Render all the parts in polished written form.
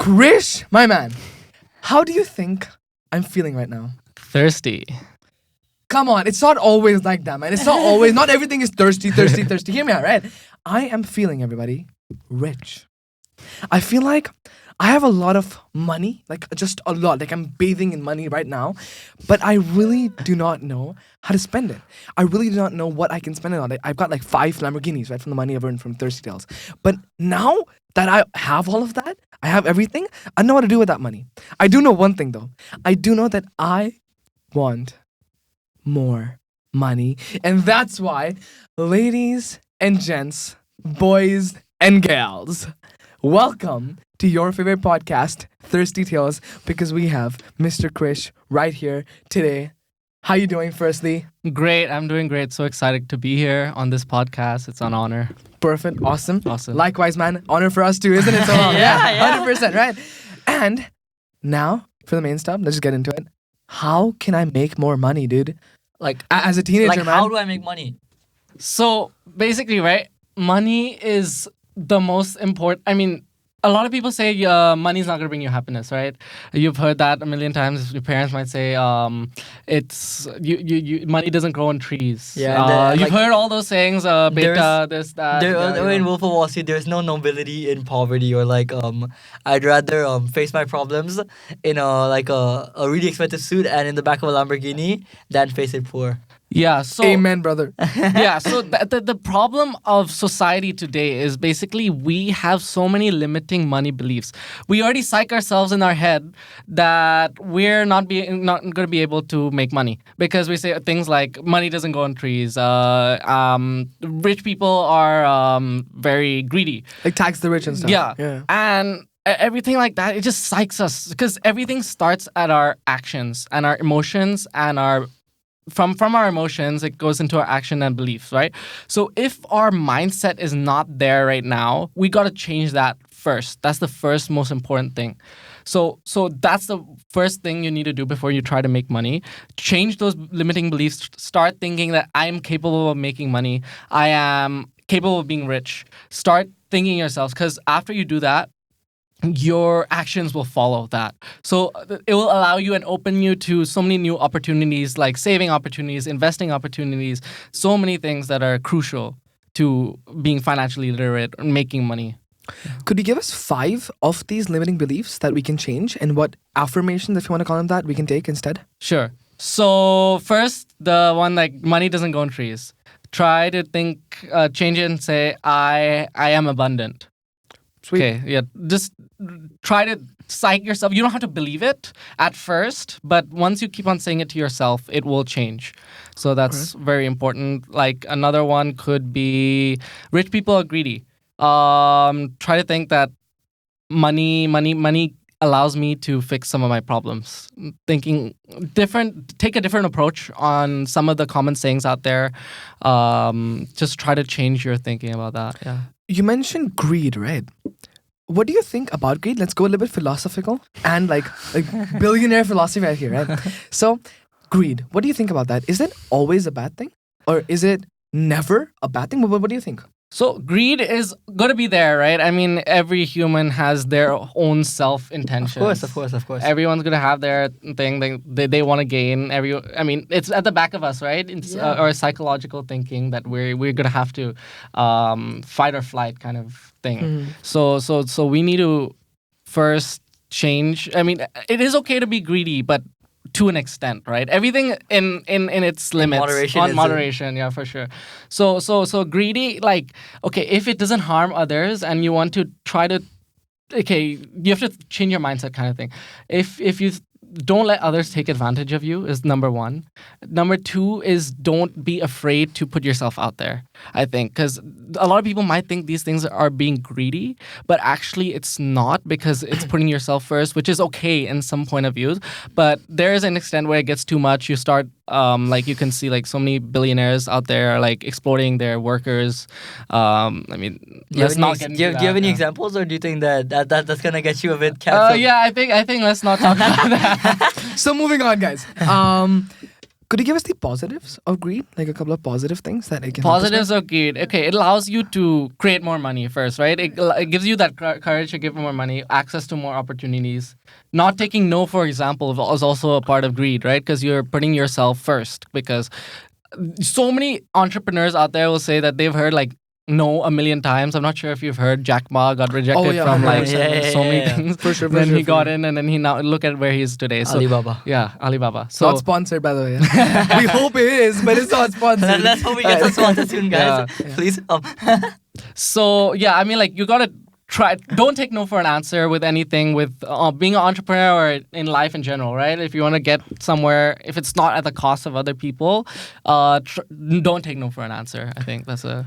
Krish, my man, how do you think I'm feeling right now? Thirsty. Come on, it's not always like that, man. It's not always, not everything is thirsty. Hear me out, right? I am feeling, everybody, rich. I feel like I have a lot of money, like just a lot. Like I'm bathing in money right now, but I really do not know how to spend it. I really do not know what I can spend it on. Like, I've got like 5 Lamborghinis, right, from the money I've earned from Thirsty Tales. But now that I have all of that, I have everything, I know what to do with that money. I do know one thing though. I do know that I want more money. And that's why, ladies and gents, boys and gals, welcome to your favorite podcast, Thirsty Tales, because we have Mr. Krish right here today. How you doing, firstly? Great. I'm doing great. So excited to be here on this podcast. It's an honor. Perfect. Awesome. Awesome. Likewise, man. Honor for us too, isn't it? So Yeah. 100%, right? And now, for the main stuff, let's just get into it. How can I make more money, dude? Like, As a teenager, like man. how do I make money? So basically, right, money is the most important. I mean, a lot of people say money's not going to bring you happiness, right? You've heard that a million times. Your parents might say it's money doesn't grow on trees. Yeah, you've heard all those sayings, beta, this, that. In Wolf of Wall Street, there's no nobility in poverty, or like I'd rather face my problems in a really expensive suit and in the back of a Lamborghini than face it poor. Yeah, so Amen, brother. yeah, so the problem of society today is basically we have so many limiting money beliefs. We already psych ourselves in our head that we're not going to be able to make money because we say things like money doesn't grow on trees. Rich people are very greedy. Like tax the rich and stuff. Yeah. And everything like that, it just psychs us because everything starts at our actions and our emotions and our from our emotions, it goes into our action and beliefs, right? So if our mindset is not there right now, we got to change that first. That's the first most important thing. So that's the first thing you need to do before you try to make money. Change those limiting beliefs. Start thinking that I am capable of making money. I am capable of being rich. Start thinking yourselves, because after you do that, your actions will follow that. So it will allow you and open you to so many new opportunities, like saving opportunities, investing opportunities, so many things that are crucial to being financially literate and making money. Could you give us 5 of these limiting beliefs that we can change, and what affirmations, if you want to call them that, we can take instead? Sure. So first, the one like money doesn't grow on trees. Try to think, change it and say, I am abundant. Sweet. Okay, yeah. Just try to psych yourself. You don't have to believe it at first, but once you keep on saying it to yourself, it will change. So that's very important. Like another one could be rich people are greedy. Try to think that money allows me to fix some of my problems. Thinking different, take a different approach on some of the common sayings out there. Just try to change your thinking about that. Yeah. You mentioned greed, right? What do you think about greed? Let's go a little bit philosophical and like billionaire philosophy right here, right? So, greed. What do you think about that? Is it always a bad thing, or is it never a bad thing? What do you think? So greed is going to be there, right? I mean, every human has their own self-intentions. Of course. Everyone's going to have their thing they want to gain. I mean, it's at the back of us, right? It's our psychological thinking that we're going to have to fight or flight kind of thing. So we need to first change. I mean, it is okay to be greedy, but to an extent, right? Everything in its limits. Moderation, yeah, for sure. So greedy, like, okay, if it doesn't harm others and you want to try to, okay, you have to change your mindset kind of thing. If you don't let others take advantage of you is number 1. Number 2 is don't be afraid to put yourself out there, I think. Because a lot of people might think these things are being greedy, but actually it's not, because it's putting yourself first, which is okay in some point of view. But there is an extent where it gets too much. You start, like you can see like so many billionaires out there like exploiting their workers. I mean, let's not get into that. Do you have any examples, or do you think that's going to get you a bit canceled? Yeah, I think let's not talk about that. So moving on, guys. Could you give us the positives of greed? Like a couple of positive things that it can Positives of greed. Okay, it allows you to create more money first, right? It gives you that courage to give more money, access to more opportunities. Not taking no, for example, is also a part of greed, right? Because you're putting yourself first. Because so many entrepreneurs out there will say that they've heard like no a million times. I'm not sure if you've heard Jack Ma got rejected from like so many things. For sure. Then he got in, and then he now look at where he is today. So, Alibaba. Yeah, Alibaba. So Not sponsored, by the way. We hope it is, but it's not sponsored. Let's hope we get some sponsor soon, guys. Yeah. Please. So yeah, I mean, like you gotta try. Don't take no for an answer with anything. With being an entrepreneur or in life in general, right? If you want to get somewhere, if it's not at the cost of other people, don't take no for an answer. I think that's a.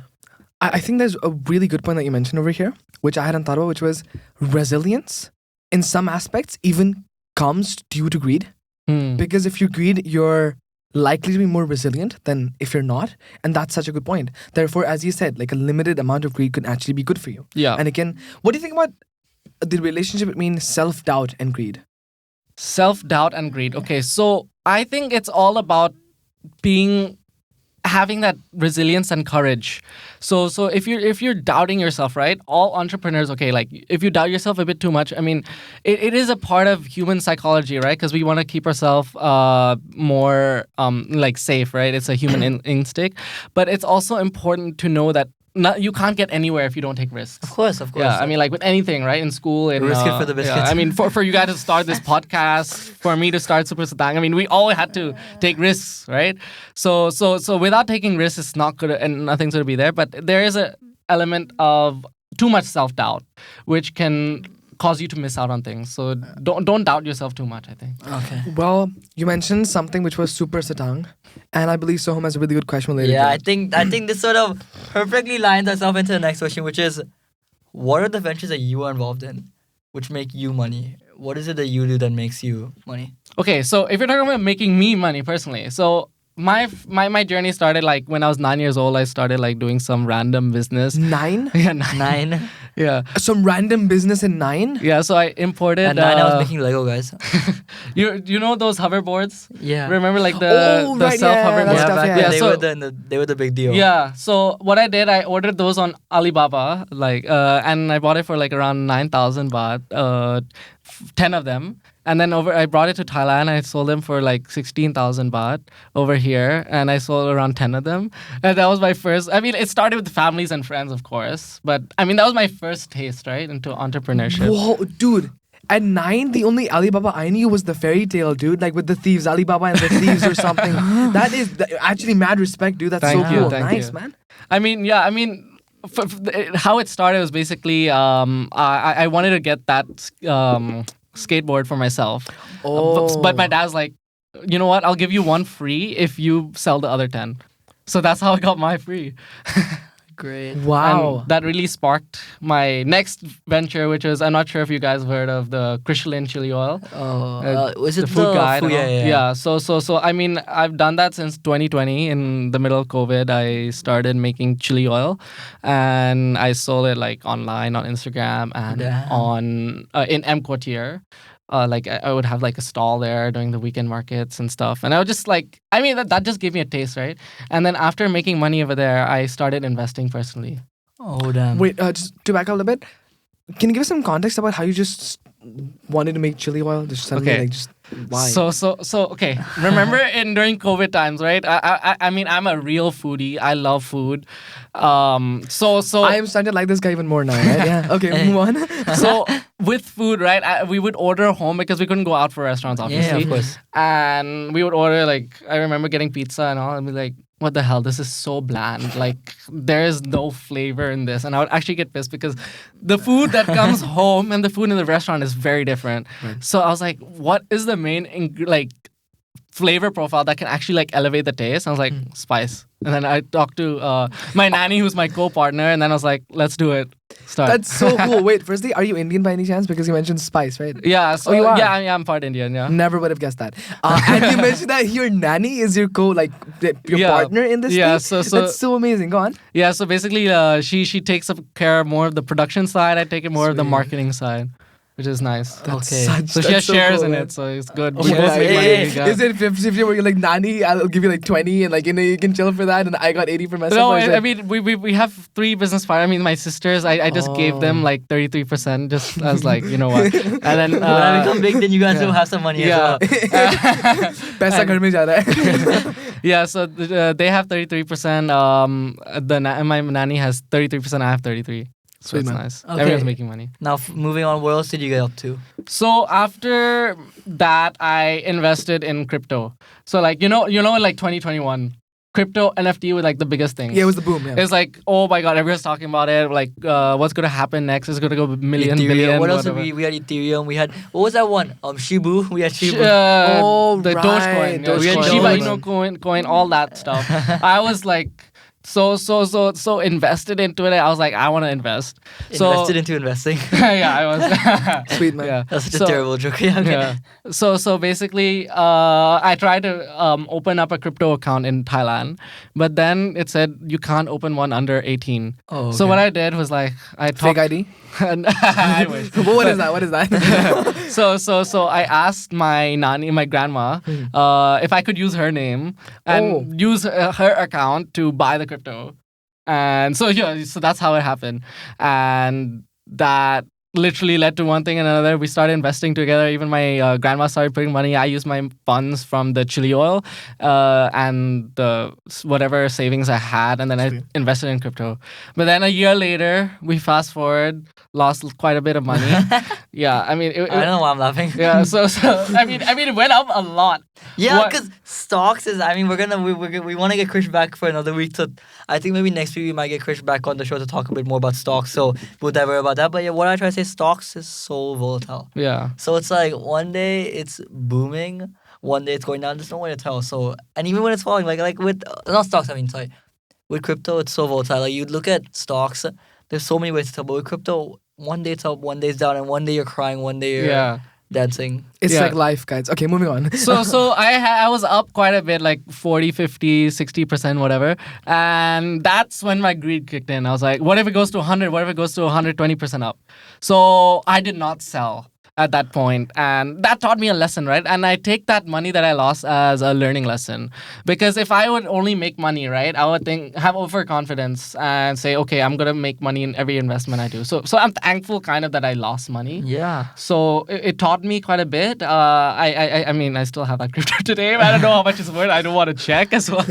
I think there's a really good point that you mentioned over here, which I hadn't thought about, which was resilience in some aspects even comes due to greed. Because if you greed, you're likely to be more resilient than if you're not. And that's such a good point. Therefore, as you said, like a limited amount of greed could actually be good for you. Yeah. And again, what do you think about the relationship between self-doubt and greed? Self-doubt and greed. Okay, so I think it's all about having that resilience and courage. So if you're doubting yourself, right? All entrepreneurs, okay, like if you doubt yourself a bit too much, I mean, it is a part of human psychology, right? Because we want to keep ourselves more like safe, right? It's a human instinct. But it's also important to know that you can't get anywhere if you don't take risks. Of course. Yeah, I mean, like with anything, right? In school, Risk it for the biscuits. Yeah, I mean, for you guys to start this podcast, for me to start Super Satang, I mean, we all had to take risks, right? So without taking risks, it's not good and nothing's going to be there. But there is an element of too much self-doubt, which can cause you to miss out on things. So don't doubt yourself too much, I think. Okay. Well, you mentioned something which was super satang, and I believe Soham has a really good question related Yeah, to it. I think this sort of perfectly lines us into the next question, which is, what are the ventures that you are involved in, which make you money? What is it that you do that makes you money? Okay, so if you're talking about making me money personally, so my journey started like when I was 9 years old. I started like doing some random business. 9? Yeah, 9. Yeah. Some random business in 9? Yeah, so I imported. At 9, I was making Lego, guys. You know those hoverboards? Yeah. Remember like the right, self yeah, hoverboard? that stuff, back yeah. then they were the big deal. Yeah. So what I did, I ordered those on Alibaba, like, and I bought it for like around 9,000 baht, 10 of them. And then I brought it to Thailand. I sold them for like 16,000 baht over here, and I sold around 10 of them. And that was my first. I mean, it started with families and friends, of course, but I mean that was my first taste, right, into entrepreneurship. Whoa, dude. At 9, the only Alibaba I knew was the fairy tale, dude. Like with the thieves, Alibaba and the thieves or something. That is actually mad respect, dude. That's Thank so you, cool. thank Nice, you. man. I mean, yeah, I mean, how it started was basically I wanted to get that skateboard for myself. Oh. But my dad's like, you know what? I'll give you one free if you sell the other 10. So that's how I got my free. Great. Wow. And that really sparked my next venture, which was, I'm not sure if you guys have heard of the Krish chili oil. Was it the food guide? Food, and all? yeah. So I mean, I've done that since 2020. In the middle of COVID, I started making chili oil, and I sold it like online on Instagram and on in M Quartier. Like I would have like a stall there during the weekend markets and stuff, and I would just like, I mean that just gave me a taste, right? And then after making money over there, I started investing personally. Oh damn. Wait, just to back up a little bit, can you give us some context about how you just wanted to make chili oil? Just suddenly, Okay. like, just why? So okay. Remember during COVID times, right? I mean, I'm a real foodie. I love food. So I am starting to like this guy even more now, right? Yeah. Okay, move on. so with food, right? We would order home because we couldn't go out for restaurants, obviously. Yeah, of course. And we would order, like, I remember getting pizza and all, and be like, what the hell? This is so bland. Like, there is no flavor in this. And I would actually get pissed because the food that comes home and the food in the restaurant is very different. Right. So I was like, what is the main, flavor profile that can actually, like, elevate the taste? I was like, spice. And then I talked to my nanny, who's my co-partner, and then I was like, let's do it. Start. That's so cool. Wait, firstly, are you Indian by any chance? Because you mentioned spice, right? Yeah. So, you are? Yeah, I'm part Indian, yeah. Never would have guessed that. And you mentioned that your nanny is your your Yeah. partner in this Yeah, thing? so- That's so amazing. Go on. Yeah, so basically, she takes up care of more of the production side. I take it more of the Sweet. marketing side. which is nice. That's Okay. such, So she has that's so shares cool, in man. it, so it's good. Oh We my both God. make money. Hey, we got- Is it 50-50 where you're like, Nani, I'll give you like 20 and like, you can chill for that and I got 80 for myself? No, or is I it- mean we have 3 business partners. I mean my sisters. I just gave them Oh. like 33% just as like you know what. And then When I become big, then you guys yeah. will have some money as yeah. well. पैसा घर में जा रहा है. Yeah, so they have 33%. My nanny has 33%. I have 33. So Sweet, it's man. nice. Okay. Everyone's making money. Now, moving on, what else did you get up to? So after that, I invested in crypto. So like you know, in like 2021, crypto NFT were like the biggest thing. Yeah, it was the boom. Yeah. It's like, oh my god, everyone's talking about it. Like, what's gonna happen next? It's gonna go million, Ethereum. billion. What else did whatever. we had Ethereum. We had, what was that one? Shibu. We had Shibu. Oh, the right, Dogecoin, Dogecoin. we had Dogecoin. Shiba Inu coin, all that stuff. I was like so invested into it. I was like, I want to invest. Invested into investing. Yeah, I was. Sweet, man. Yeah. That's such a So- terrible joke. Yeah, okay. Yeah. So basically, I tried to open up a crypto account in Thailand, but then it said you can't open one under 18. Oh, So okay. what I did was like I Fake talked. ID? I wish. But what is that? What is that? So I asked my nanny, my grandma, if I could use her name and use her account to buy the crypto. And so that's how it happened. And that literally led to one thing and another. We started investing together. Even my grandma started putting money. I used my funds from the chili oil and the whatever savings I had, and then I invested in crypto. But then a year later, we fast forward, lost quite a bit of money. Yeah, I mean, I don't know why I'm laughing. yeah. So I mean, it went up a lot. Yeah, What- because stocks is. I mean, we want to get Krish back for another week. So I think maybe next week we might get Krish back on the show to talk a bit more about stocks. So we'll dive about that. But yeah, what I try to say, stocks is so volatile. Yeah. So it's like one day it's booming, one day it's going down. There's no way to tell. So and even when it's falling, like with not stocks. I mean, sorry, with crypto, it's so volatile. Like you look at stocks, there's so many ways to tell. But with crypto, one day it's up, one day it's down, and one day you're crying, one day you're Yeah. dancing. It's Yeah. like life, guys. Okay, moving on. So I was up quite a bit, like 40, 50, 60%, whatever. And that's when my greed kicked in. I was like, what if it goes to 100? What if it goes to 120% up? So I did not sell at that point, and that taught me a lesson, right? And I take that money that I lost as a learning lesson, because if I would only make money, right, I would have overconfidence and say, okay, I'm gonna make money in every investment I do. So I'm thankful kind of that I lost money. Yeah. So it taught me quite a bit. I mean, I still have that crypto today. I don't know how much it's worth. I don't want to check as well.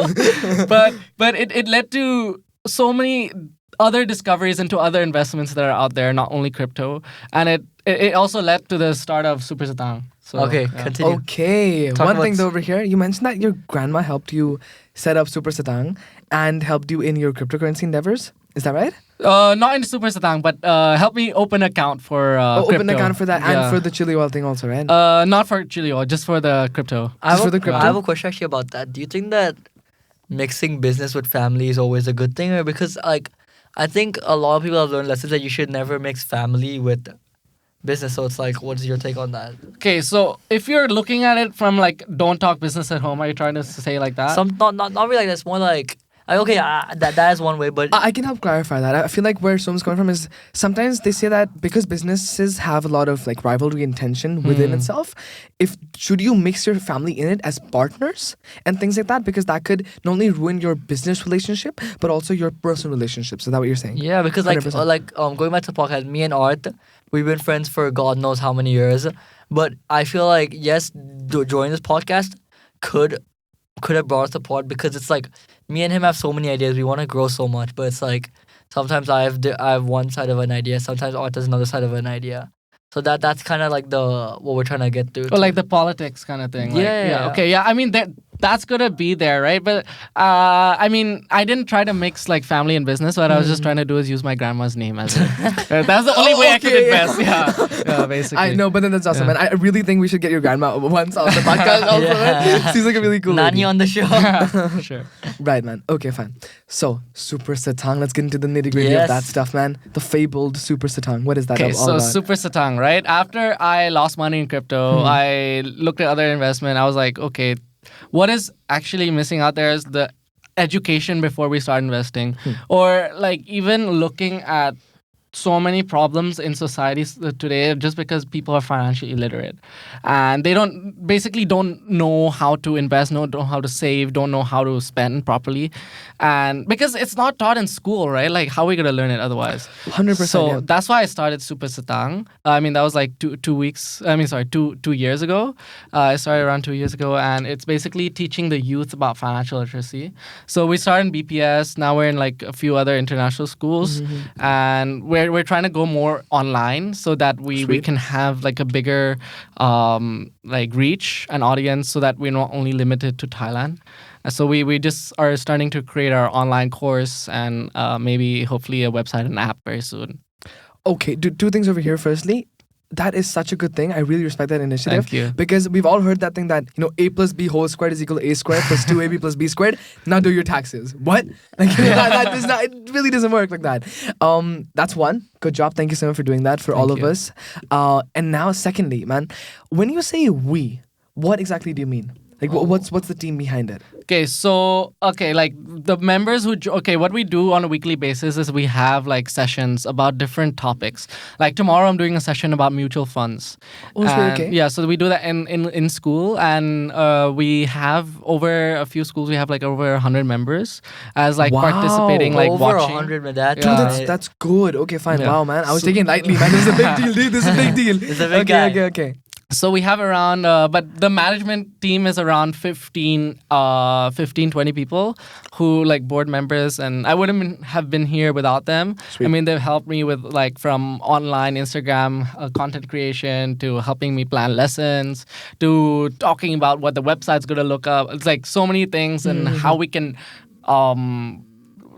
but it led to so many other discoveries into other investments that are out there, not only crypto. And it also led to the start of Super Satang. So, Okay, yeah. continue. Okay, Talk one about thing though over here, you mentioned that your grandma helped you set up Super Satang and helped you in your cryptocurrency endeavors. Is that right? Not in Super Satang, but help me open account for Open an crypto. account for that Yeah. and for the chili oil thing also, right? Not for chili oil, just for the crypto. Just for the crypto? I have a question actually about that. Do you think that mixing business with family is always a good thing? Or because like I think a lot of people have learned lessons that you should never mix family with business. So it's like, what's your take on that? Okay, so if you're looking at it from like, don't talk business at home, are you trying to say like that? Not really like that. It's more like okay, that is one way, but I can help clarify that. I feel like where Som's coming from is sometimes they say that because businesses have a lot of like rivalry and tension within itself, should you mix your family in it as partners and things like that, because that could not only ruin your business relationship but also your personal relationships. Is that what you're saying? yeah, because 100%. Going back to the podcast, me and Art, we've been friends for God knows how many years, but I feel like yes, joining this podcast could have brought us apart, because it's like me and him have so many ideas. We want to grow so much, but it's like sometimes I have one side of an idea, sometimes Art has another side of an idea. So that's kind of like what we're trying to get to. Or like the politics kind of thing. Like, Yeah. Okay. Yeah. I mean, that's gonna be there, right? But I mean, I didn't try to mix like family and business. What I was just trying to do is use my grandma's name as it. That's the only way I could okay. invest. Yeah. Basically. I know, but then that's awesome, Yeah. man. I really think we should get your grandma once on the podcast also. Yeah. Man. Seems like a really cool Nani lady. on the show. Sure. Right, man. Okay, fine. So, Super Satang. Let's get into the nitty gritty of Yes. that stuff, man. The fabled Super Satang. What is that Okay, all so about? Super Satang, right? After I lost money in crypto, I looked at other investment. I was like, okay, what is actually missing out there is the education before we start investing, or like even looking at so many problems in society today just because people are financially illiterate, and they don't know how to invest, don't know how to save, don't know how to spend properly, and because it's not taught in school, right? Like, how are we gonna learn it otherwise? 100%. So Yeah. that's why I started Super Satang. I mean, that was like 2 years ago. I started around 2 years ago, and it's basically teaching the youth about financial literacy. So we started in BPS. Now we're in like a few other international schools, and we're trying to go more online so that we Sweet. can have like a bigger like reach and audience, so that we're not only limited to Thailand. So we just are starting to create our online course and maybe hopefully a website and app very soon. Okay, two things over here. Firstly, that is such a good thing. I really respect that initiative. Thank you. Because we've all heard that thing that, A plus B whole squared is equal to A squared plus 2AB plus B squared. Now do your taxes. What? Like, that does not, it really doesn't work like that. That's one. Good job. Thank you so much for doing that for all of you. us. And now, secondly, man, when you say we, what exactly do you mean? Like, what's the team behind it? Okay, like the members what we do on a weekly basis is we have like sessions about different topics. Like tomorrow I'm doing a session about mutual funds. Oh, sweet, And, okay. Yeah, so we do that in school, and we have over a few schools, we have like over 100 members as like Wow. participating, like Over watching. 100, man. That Dude, Yeah. that's good. Okay, fine. Yeah. Wow, man. I was taking it lightly, man. This is a big deal, dude. This is a big deal. It's a big okay, guy. okay. So we have around, but the management team is around 15, 20 people who like board members, and I wouldn't have been here without them. Sweet. I mean, they've helped me with like from online Instagram content creation to helping me plan lessons to talking about what the website's going to look up. It's like so many things and how we can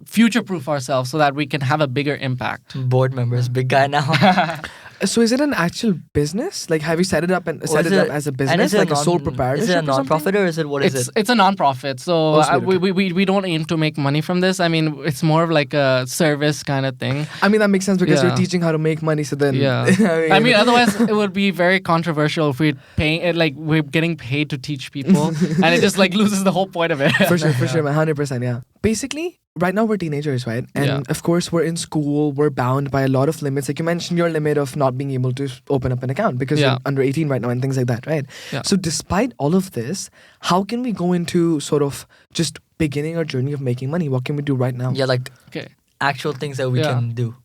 future-proof ourselves so that we can have a bigger impact. Board members, big guy now. So is it an actual business? Like, have you set it up as a And business, is it like a sole Is it a proprietorship or something? non-profit or is it what is it? It's a non-profit, so Oh, sweet, we don't aim to make money from this. I mean, it's more of like a service kind of thing. I mean, that makes sense because you're Yeah. teaching how to make money. So then, Yeah, I mean, otherwise it would be very controversial if we're paying it, like we're getting paid to teach people, and it just like loses the whole point of it. for sure, man, 100%, yeah. Basically, right now we're teenagers, right? And Yeah. of course, we're in school. We're bound by a lot of limits. Like you mentioned, your limit of not being able to open up an account because Yeah. you're under 18 right now and things like that, right? Yeah. So despite all of this, how can we go into sort of just beginning our journey of making money? What can we do right now? Yeah, like Okay. actual things that we Yeah. can do.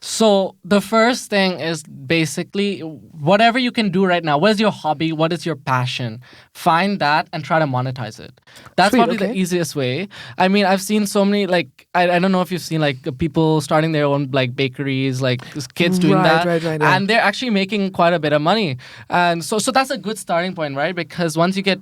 So the first thing is basically whatever you can do right now. What is your hobby? What is your passion? Find that and try to monetize it. That's Sweet, probably okay. the easiest way. I mean, I've seen so many like I don't know if you've seen like people starting their own like bakeries, like kids doing Right, that, right, yeah. and they're actually making quite a bit of money. And so that's a good starting point, right? Because once you get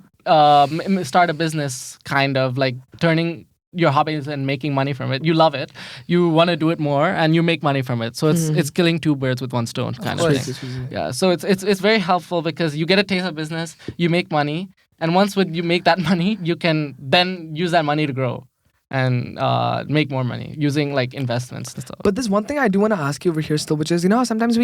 start a business, kind of like turning your hobbies and making money from it, you love it, you want to do it more, and you make money from it. So it's killing two birds with one stone kind of course. thing. Yeah, so it's very helpful because you get a taste of business, you make money, and once you make that money, you can then use that money to grow and make more money using like investments and stuff. But there's one thing I do want to ask you over here still, which is, how sometimes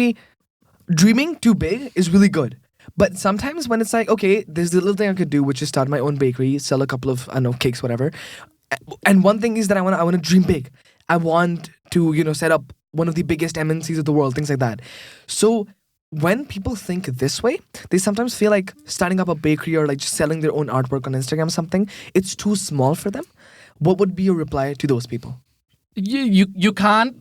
dreaming too big is really good. But sometimes when it's like, okay, there's the little thing I could do, which is start my own bakery, sell a couple of, I don't know, cakes, whatever. And one thing is that I want to dream big. I want to, set up one of the biggest MNCs of the world, things like that. So when people think this way, they sometimes feel like starting up a bakery or like just selling their own artwork on Instagram or something, it's too small for them. What would be your reply to those people? You can't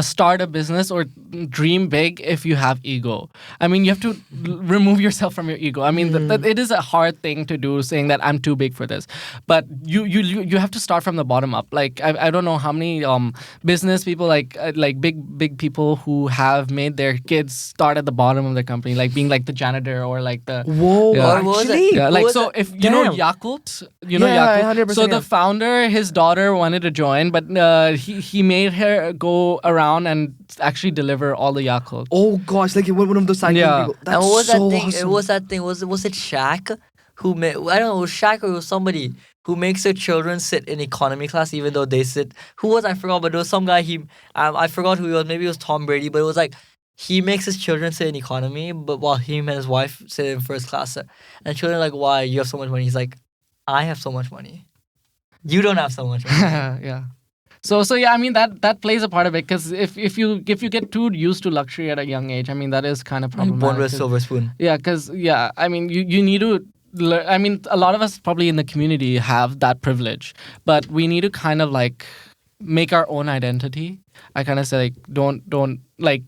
start a business or dream big if you have ego. I mean, you have to remove yourself from your ego. I mean, it is a hard thing to do, saying that I'm too big for this. But you have to start from the bottom up. Like I don't know how many business people like big people who have made their kids start at the bottom of their company, like being like the janitor or like the Whoa, Yeah. What was it? actually? yeah, What like was so it? if you know Damn. Yakult, you know Yeah, Yakult. 100%, So yeah. the founder, his daughter wanted to join, but he made her go around and actually deliver all the Yakult. Oh gosh, like one of those cycling Yeah. people. That's And what was so that thing? awesome. It was that thing. Was it Shaq who made? I don't know. It was Shaq or it was somebody who makes their children sit in economy class even though they sit. Who was I forgot? But there was some guy. I forgot who he was. Maybe it was Tom Brady. But it was like he makes his children sit in economy, but while him and his wife sit in first class. And children are like, why? You have so much money. He's like, I have so much money. You don't have so much money. Yeah. So yeah, I mean that plays a part of it because if you get too used to luxury at a young age, I mean that is kind of problematic. Born with a 'cause- silver spoon. Yeah, because I mean you need to. I mean, a lot of us probably in the community have that privilege, but we need to kind of like make our own identity. I kind of say like don't like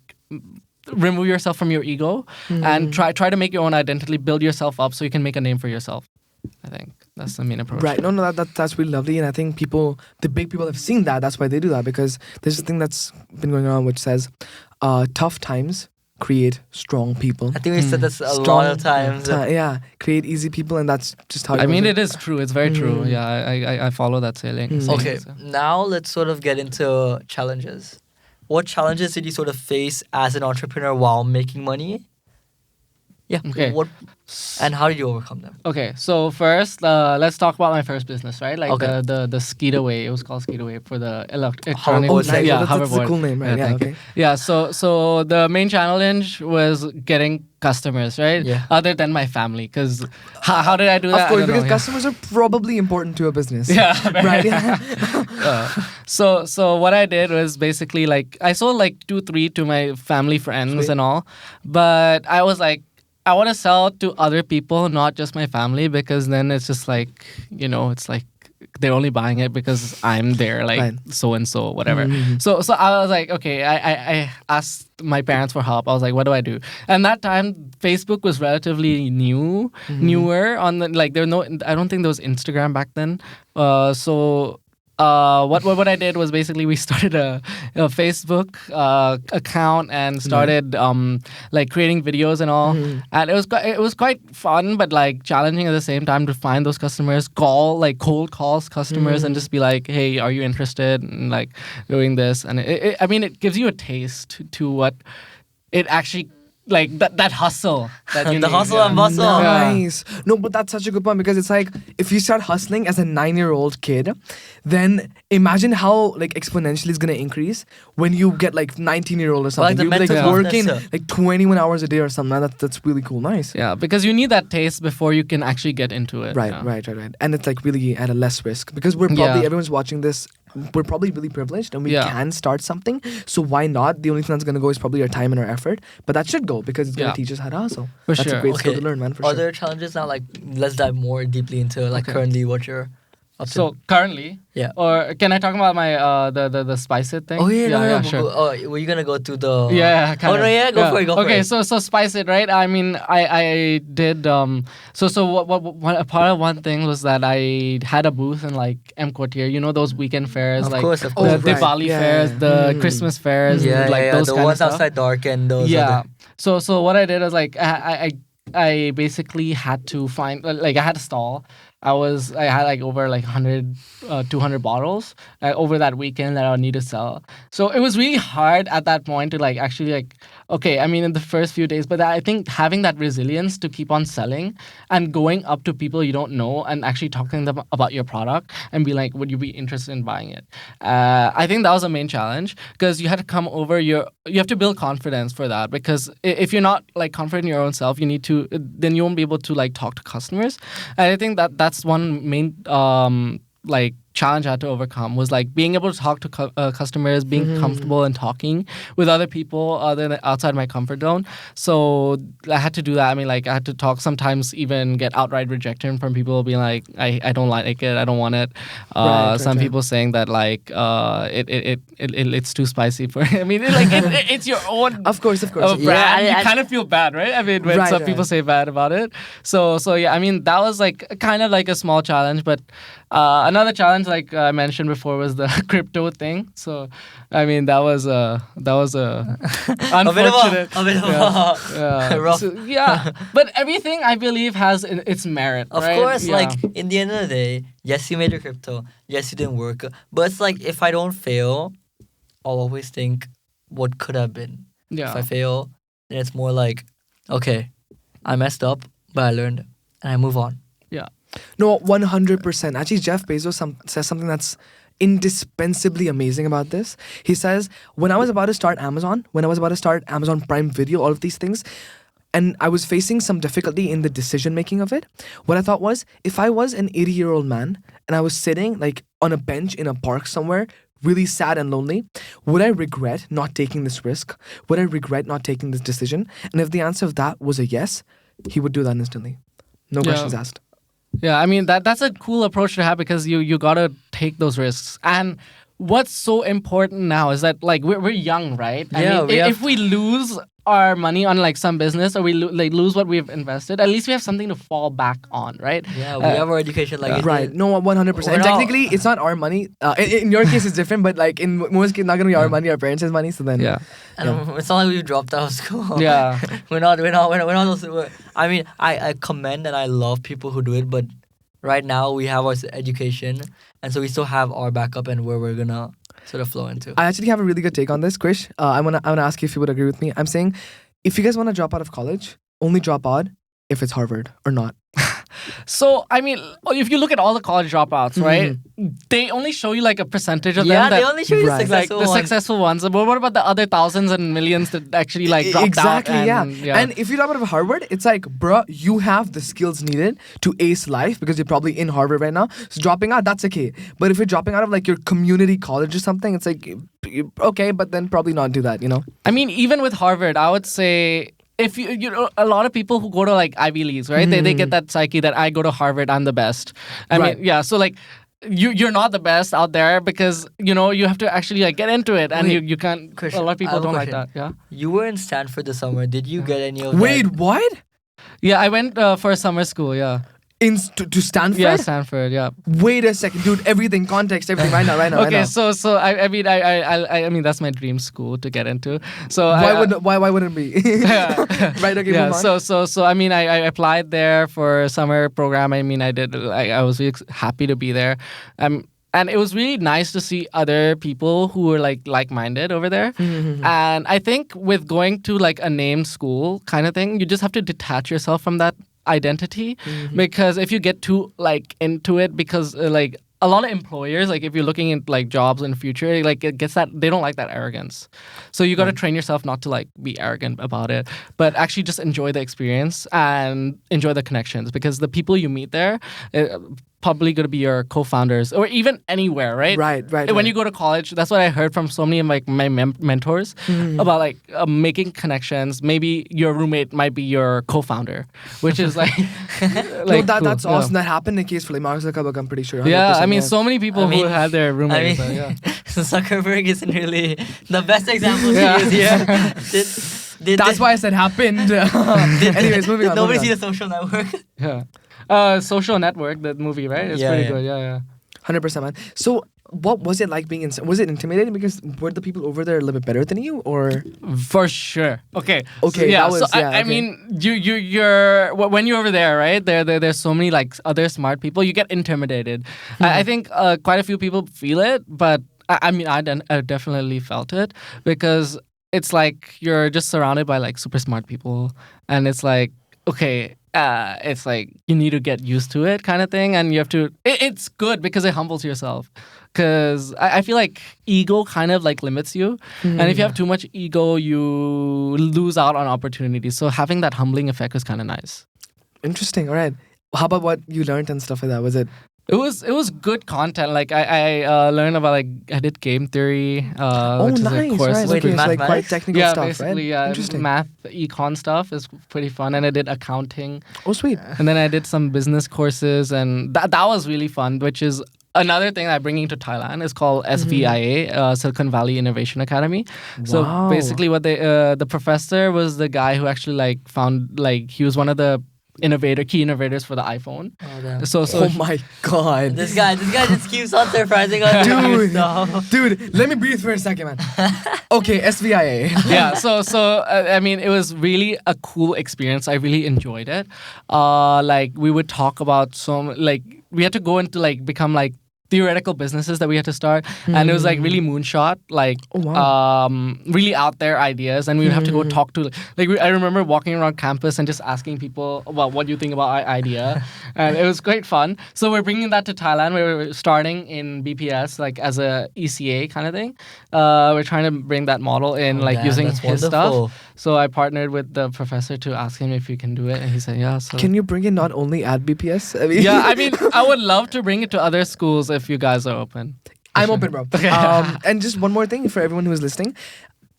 remove yourself from your ego and try to make your own identity, build yourself up so you can make a name for yourself. I think that's the main approach. Right. No, that's really lovely. And I think the big people have seen that. That's why they do that, because there's a thing that's been going on which says tough times create strong people. I think we said this a lot of times. Create easy people, and that's just how I mean, it is true. It's very true. Yeah, I follow that saying. Okay, So. now let's sort of get into challenges. What challenges did you sort of face as an entrepreneur while making money? Yeah. Okay. What and how did you overcome them? Okay, so first, let's talk about my first business, right? Like Okay. the Skeetaway. It was called Skeetaway for the electronic. Hoverboard, nice. Yeah, That's a hoverboard. cool name, right? Yeah, thank you. okay. Yeah, so the main challenge was getting customers, right? Yeah. Other than my family, because how did I do that? Of course, I don't because know, customers are probably important to a business. Yeah. Right. Yeah. So what I did was basically like I sold like 2-3 to my family friends Sweet. and all, but I was like I want to sell to other people, not just my family, because then it's just like it's like they're only buying it because I'm there, like Right. so and so, whatever. Mhm. So I was like, okay, I asked my parents for help. I was like, what do I do? And that time Facebook was relatively newer on the like I don't think there was Instagram back then. What I did was basically we started a Facebook account and started like creating videos and all, and it was quite fun but like challenging at the same time to find those customers, cold calls customers and just be like, hey, are you interested in like doing this? And I mean it gives you a taste to what it actually like that hustle that you The need, hustle yeah. and bustle. Nice. No, but that's such a good point, because it's like if you start hustling as a 9-year-old kid, then imagine how like exponentially it's gonna increase when you get like 19-year-old or something. the You'll be like mental working toughness, like 21 hours a day or something. That's really cool. Nice. Yeah, because you need that taste before you can actually get into it. Right, yeah. right. And it's like really at a less risk, because we're probably Yeah. everyone's watching this. We're probably really privileged and we Yeah. can start something. So why not? The only thing that's gonna go is probably our time and our effort. But that should go because it's gonna Yeah. teach us how to hustle. For That's sure. a great skill Okay. to learn, man. For Are sure. there challenges now? Like, let's dive more deeply into like Okay. currently what you're up to. So currently, Yeah. or can I talk about my the Spice It thing? Oh yeah, no, sure. were you gonna go to the? Yeah, kind Oh of. no, yeah, go for it, go for okay, it. so Spice It, right? I mean, I did so what a part of one thing was that I had a booth in like M Quartier, those weekend fairs, Of like course, of the course. right. Diwali Yeah, fairs, yeah. the Christmas fairs, Yeah, like yeah, those the kind ones of stuff. outside dark and those. Yeah. Other. So what I did was like I basically had to find like I had a stall. I had like over like 100 200 bottles over that weekend that I would need to sell. So it was really hard at that point to like actually like okay, I mean in the first few days, but I think having that resilience to keep on selling and going up to people you don't know and actually talking to them about your product and be like, would you be interested in buying it? I think that was the main challenge because you had to come over you have to build confidence for that, because if you're not like confident in your own self, then you won't be able to like talk to customers. And I think that's one main like challenge I had to overcome was like being able to talk to customers, being comfortable and talking with other people outside my comfort zone. So I had to do that. I mean, like I had to talk, sometimes even get outright rejection from people being like, I don't like it, I don't want it. Some people saying that like it's too spicy for I mean it's your own Of course. brand. Yeah, you kind of feel bad, right? I mean, when Right, some right. people say bad about it. So yeah, I mean that was like kind of like a small challenge, but another challenge, like I mentioned before, was the crypto thing. So, I mean, that was unfortunate. A bit of Yeah. rough. So, yeah, but everything I believe has its merit. Of right? course, Yeah. like in the end of the day, yes, you made your crypto. Yes, you didn't work. But it's like if I don't fail, I'll always think what could have been. yeah, If I fail, then it's more like, okay, I messed up, but I learned and I move on. No, 100%. Actually, Jeff Bezos says something that's indispensably amazing about this. He says, when I was about to start Amazon Prime Video, all of these things, and I was facing some difficulty in the decision making of it, what I thought was, if I was an 80-year-old man and I was sitting like on a bench in a park somewhere really sad and lonely, would I regret not taking this risk? Would I regret not taking this decision? And if the answer of that was a yes, he would do that instantly. No questions asked. Yeah, I mean that's a cool approach to have because you gotta take those risks. And what's so important now is that like we're young, right? I mean, if we lose our money on like some business or we lose what we've invested, at least we have something to fall back on, right? Yeah, we have our education. Like right. No, 100%. And technically, it's not our money. In your case, it's different, but like in most cases, not gonna be our money, our parents' money. So then, and it's not like we dropped out of school. Yeah, we're not those. I mean, I commend and I love people who do it, but right now we have our education, and so we still have our backup and where we're gonna sort of flow into. I actually have a really good take on this, Krish. I wanna ask you if you would agree with me. I'm saying, if you guys wanna drop out of college, only drop out if it's Harvard or not. So, I mean, if you look at all the college dropouts, right? They only show you like a percentage of them. Yeah, that, they only show you the successful ones. But what about the other thousands and millions that actually like dropped out? Exactly, And if you drop out of Harvard, it's like, bruh, you have the skills needed to ace life because you're probably in Harvard right now. So dropping out, that's okay. But if you're dropping out of like your community college or something, it's like, okay, but then probably not do that, you know? I mean, even with Harvard, I would say, if you know, a lot of people who go to like Ivy Leagues, right? They get that psyche that I go to Harvard, I'm the best. I mean, so like you're not the best out there because you know you have to actually like get into it, and you can't. Krish, a lot of people don't like that. Yeah. You were in Stanford this summer. Did you get any of Wait, that? what? Yeah, I went for a summer school. Yeah. To Stanford? Yeah, Stanford. Yeah. Wait a second, dude. Everything, context, everything. Right now. Okay, so I mean that's my dream school to get into. So why wouldn't it be? Right. Okay. Yeah. Move on. So I mean I applied there for a summer program. I mean I was really happy to be there. And it was really nice to see other people who were like-minded over there. And I think with going to like a named school kind of thing, you just have to detach yourself from that identity because if you get too like into it, because like a lot of employers, like if you're looking at like jobs in the future, like it gets that they don't like that arrogance. So you got to train yourself not to like be arrogant about it, but actually just enjoy the experience and enjoy the connections, because the people you meet there probably going to be your co-founders or even anywhere, right? Right. When you go to college, that's what I heard from so many of like my mentors about like making connections. Maybe your roommate might be your co-founder, which is like, no, that's cool. Awesome. That happened in case for like Mark Zuckerberg, I'm pretty sure. Yeah, I mean, so many people who had their roommates. Zuckerberg isn't really the best example to use here. That's why I said happened. Anyways, moving on. Nobody see The Social Network? Yeah. Social Network, that movie, right? It's pretty good. Yeah. 100%, man. So, what was it like being in? Was it intimidating because were the people over there a little bit better than you, or? For sure. Okay. I mean, you're when you're over there, right? There's so many like other smart people. You get intimidated. I think quite a few people feel it, but I mean, I definitely felt it because it's like you're just surrounded by like super smart people, and it's like, okay. It's like you need to get used to it kind of thing, and you have to it's good because it humbles yourself, because I feel like ego kind of like limits you, and if you have too much ego you lose out on opportunities, so having that humbling effect is kind of nice. Interesting. All right, how about what you learned and stuff like that? Was it good content. Like I learned about like I did game theory. Which nice, is a course. right? Wait, It's like quite technical stuff, basically, right? Interesting. Math, econ stuff is pretty fun, and I did accounting. Oh, sweet. And then I did some business courses, and that was really fun. Which is another thing I'm bringing to Thailand is called SVIA, Silicon Valley Innovation Academy. Wow. So basically, what the professor was the guy who actually like found like he was one of the key innovators for the iPhone. Oh my god. This guy just keeps on surprising us. Dude, let me breathe for a second, man. Okay, SVIA. Yeah, so I mean, it was really a cool experience. I really enjoyed it. Like we would talk about we had to go into like become like theoretical businesses that we had to start, and it was like really moonshot, like really out there ideas, and we would have to go talk to I remember walking around campus and just asking people about what you think about our idea, and it was great fun. So we're bringing that to Thailand. We're starting in BPS like as a ECA kind of thing. We're trying to bring that model in using his stuff. So I partnered with the professor to ask him if he can do it, and he said yeah. So can you bring it not only at BPS? I mean, I would love to bring it to other schools if you guys are open. I'm sure. open, bro. And just one more thing for everyone who is listening.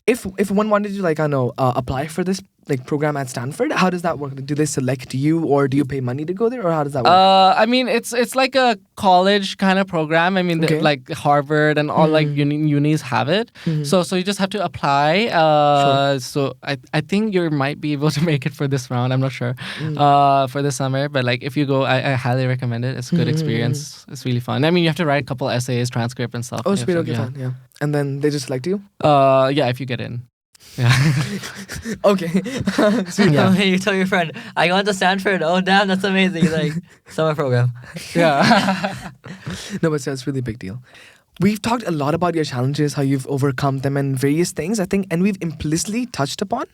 If one wanted to, like, I know, apply for this like program at Stanford, how does that work? Do they select you, or do you pay money to go there, or how does that work? I mean, it's like a college kind of program. I mean, Okay. like Harvard and all like unis have it. So you just have to apply. So I think you might be able to make it for this round. I'm not sure. For this summer, but like if you go, I highly recommend it. It's a good experience. It's really fun. I mean, you have to write a couple essays, transcript and stuff. Oh, You sweet. have to- Okay, fine. Yeah. And then they just select you. Yeah, if you get in. Yeah. Okay. Sweet. Yeah. You tell your friend, I went to Stanford. Oh, damn, that's amazing. Like, summer program. Yeah. No, but it's really a big deal. We've talked a lot about your challenges, how you've overcome them, and various things, I think, and we've implicitly touched upon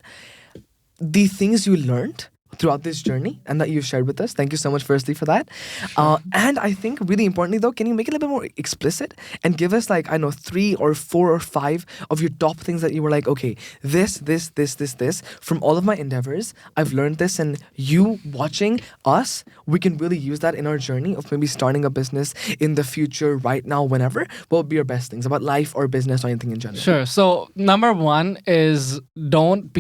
the things you learned throughout this journey and that you've shared with us. Thank you so much, firstly, for that. And I think really importantly, though, can you make it a little bit more explicit and give us, like, I know, 3 or 4 or 5 of your top things that you were like, okay, this, from all of my endeavors, I've learned this, and you watching us, we can really use that in our journey of maybe starting a business in the future, right now, whenever. What would be your best things about life or business or anything in general? Sure. So number 1 is don't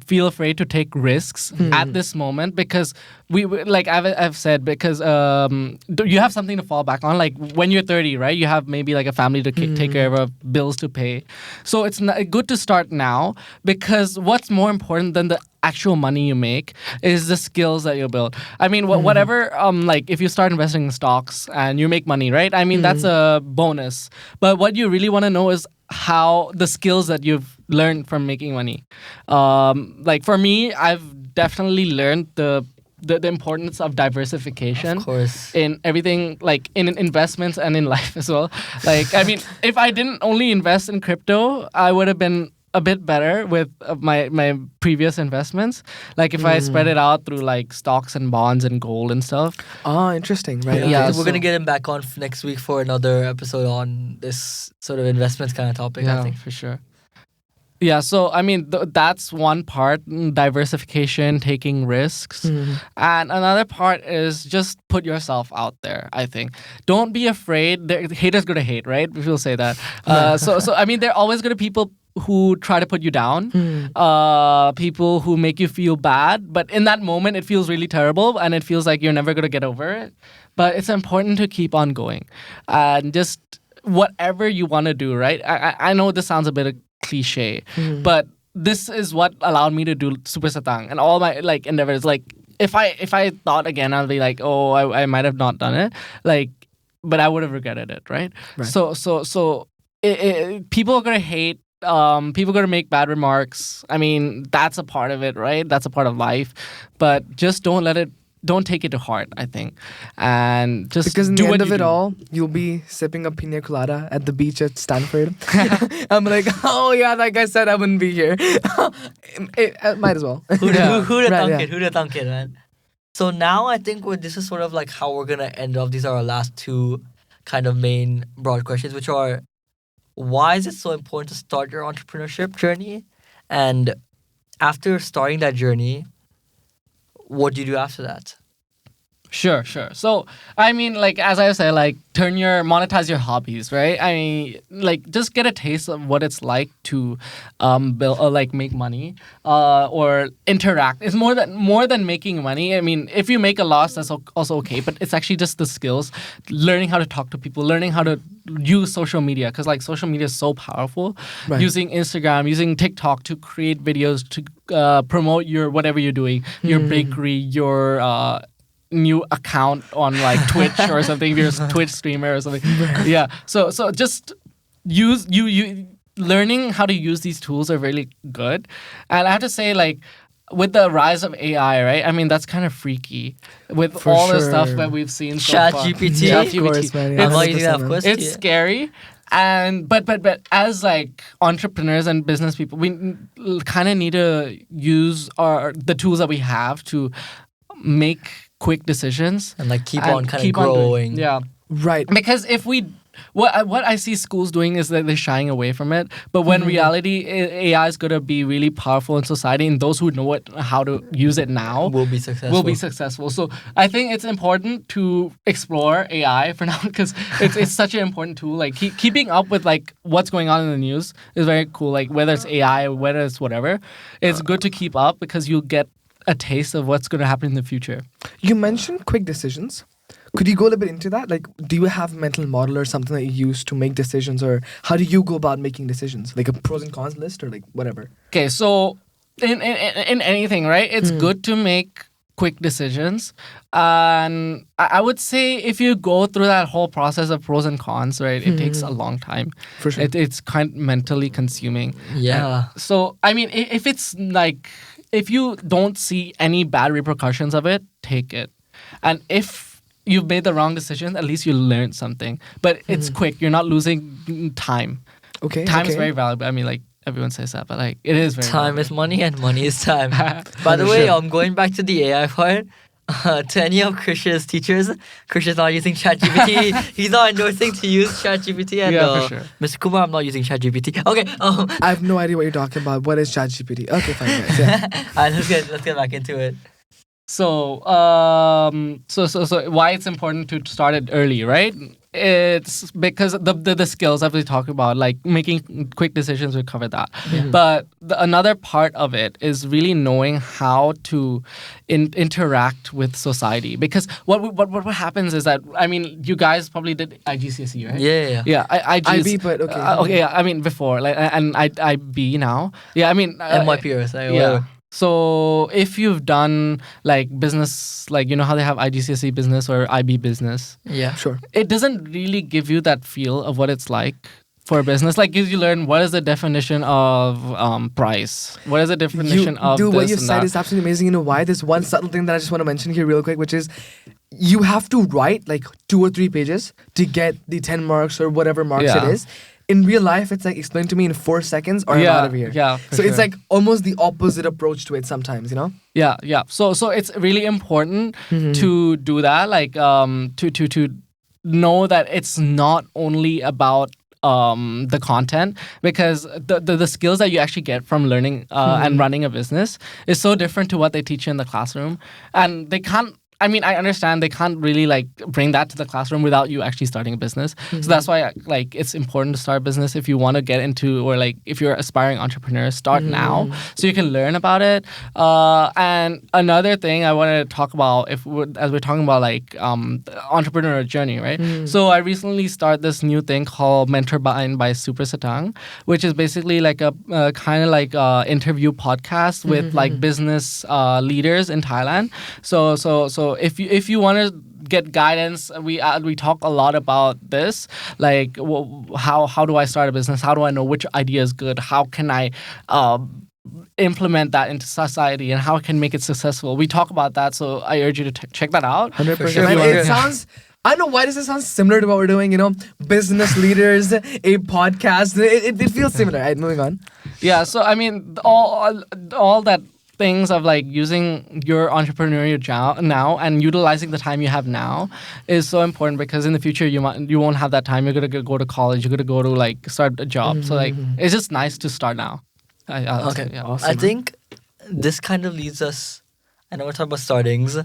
feel afraid to take risks at this moment, because we like I've said, because you have something to fall back on. Like when you're 30, right, you have maybe like a family to take care of, bills to pay. So it's good to start now, because what's more important than the actual money you make is the skills that you build. I mean, whatever, like if you start investing in stocks and you make money, right? I mean, that's a bonus. But what you really want to know is how the skills that you've learned from making money. Like for me, I've definitely learned the importance of diversification. Of course. In everything, like in investments and in life as well. Like, I mean, if I didn't only invest in crypto, I would have been a bit better with my previous investments. Like if I spread it out through like stocks and bonds and gold and stuff. Oh, interesting. Right. Yeah, Okay. we're gonna get him back on next week for another episode on this sort of investments kind of topic. I Yeah, think. for sure. Yeah, so I mean that's one part, diversification, taking risks, and another part is just put yourself out there. I think don't be afraid. Haters gonna hate, right? People say that. So I mean, there are always gonna be people who try to put you down, people who make you feel bad. But in that moment, it feels really terrible, and it feels like you're never gonna get over it. But it's important to keep on going, and just whatever you want to do. Right? I know this sounds a bit cliche, but this is what allowed me to do Super Satang and all my like endeavors. Like if I thought again, I'll be like, oh, I might have not done it, like, but I would have regretted it, right? So people are gonna hate. People are gonna make bad remarks. I mean, that's a part of it, right? That's a part of life, but just don't take it to heart, I think, and just because in do the what end of you it do. all, you'll be sipping a pina colada at the beach at Stanford. I'm like, oh yeah, like I said, I wouldn't be here. Might as well. Who'd have Right, thunk yeah. it? Who'd have thunk it, man? So now I think this is sort of like how we're gonna end off. These are our last 2 kind of main broad questions, which are, why is it so important to start your entrepreneurship journey? And after starting that journey, what do you do after that? Sure. So, I mean, like, as I say, like, monetize your hobbies, right? I mean, like, just get a taste of what it's like to build, like, make money or interact. It's more than making money. I mean, if you make a loss, that's also okay, but it's actually just the skills, learning how to talk to people, learning how to use social media, because, like, social media is so powerful. Right. Using Instagram, using TikTok to create videos, to promote your whatever you're doing, your bakery, your new account on like Twitch or something, if you're a Twitch streamer or something. Yeah. So just use you learning how to use these tools are really good. And I have to say, like, with the rise of AI, right? I mean, that's kind of freaky with For all the sure. stuff that we've seen so Chat far. GPT? Yeah, Of of course, man. Yeah, I'm not using that, 100%, of man. course. It's Yeah. scary. And but as like entrepreneurs and business people, we kind of need to use the tools that we have to make quick decisions And like keep and on kind of keep on doing- growing. yeah. Right. Because if we what I see schools doing is that they're shying away from it. But when reality, AI is gonna be really powerful in society, and those who know how to use it now Will be successful. will be successful. So I think it's important to explore AI for now because it's such an important tool. Like keeping up with like what's going on in the news is very cool. Like whether it's AI, whether it's whatever, it's good to keep up because you'll get a taste of what's going to happen in the future. You mentioned quick decisions. Could you go a little bit into that? Like, do you have a mental model or something that you use to make decisions, or how do you go about making decisions? Like a pros and cons list, or like whatever. Okay, so in anything, right? It's good to make quick decisions, and I would say if you go through that whole process of pros and cons, right, it takes a long time. For sure. It's kind of mentally consuming. Yeah. So I mean, if it's like if you don't see any bad repercussions of it, take it, and if you've made the wrong decision, at least you learned something. But it's quick. You're not losing time. Okay. Time is okay. very valuable. I mean, like, everyone says that, but, like, it is very Time valuable. is money and money is time. By the way, going back to the AI part, to any of Krish's teachers, Krish is not using ChatGPT. He's not endorsing to use ChatGPT. And Yeah, for sure. Mr. Kumar, I'm not using ChatGPT. Okay. I have no idea what you're talking about. What is ChatGPT? Okay, fine, guys. Yeah. Alright, let's get back into it. So, so why it's important to start it early, right? It's because the skills that we talk about, like making quick decisions, we covered that. But another part of it is really knowing how to interact with society. Because what happens is that, I mean, you guys probably did IGCSE, right? Yeah. Yeah, IB, but okay. Okay, yeah, I mean before, like, and IB now. Yeah, I mean MYPers. yeah. So if you've done like business, like you know how they have IGCSE business or IB business, Yeah. Sure. it doesn't really give you that feel of what it's like for a business. Like you learn what is the definition of price, what is the definition of Dude, this what you and said that. is absolutely amazing. You know why? There's one subtle thing that I just want to mention here real quick, which is you have to write like 2 or 3 pages to get the 10 marks or whatever marks Yeah. it is. In real life, it's like explain to me in 4 seconds or I'm out of here. Yeah, for So it's sure. like almost the opposite approach to it sometimes, you know? Yeah. So it's really important to do that, like to know that it's not only about the content, because the skills that you actually get from learning and running a business is so different to what they teach you in the classroom, and they can't. I mean, I understand they can't really like bring that to the classroom without you actually starting a business. So that's why like it's important to start a business if you want to get into, or like if you're aspiring entrepreneur, start now so you can learn about it. And another thing I wanted to talk about, as we're talking about like the entrepreneur journey, right? So I recently started this new thing called Mentorbind by Super Satang, which is basically like a kind of like interview podcast with like business leaders in Thailand. So if you want to get guidance, we talk a lot about this, like how do I start a business? How do I know which idea is good? How can I implement that into society, and how I can make it successful? We talk about that, so I urge you to check that out. 100%. sure. Man, Yeah. it sounds... I don't know why does it sound similar to what we're doing, you know? Business leaders, a podcast. It feels similar. Right, moving on. Yeah, so I mean, all that things of like using your entrepreneurial job now and utilizing the time you have now is so important, because in the future you won't have that time. You're gonna go to college. You're gonna go to like start a job. So like it's just nice to start now. Okay. Yeah. Awesome. I think this kind of leads us. I know we're talking about startings,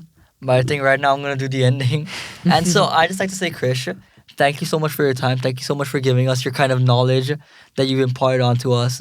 but I think right now I'm gonna do the ending. And so I just like to say, Krish, thank you so much for your time. Thank you so much for giving us your kind of knowledge that you've imparted onto us.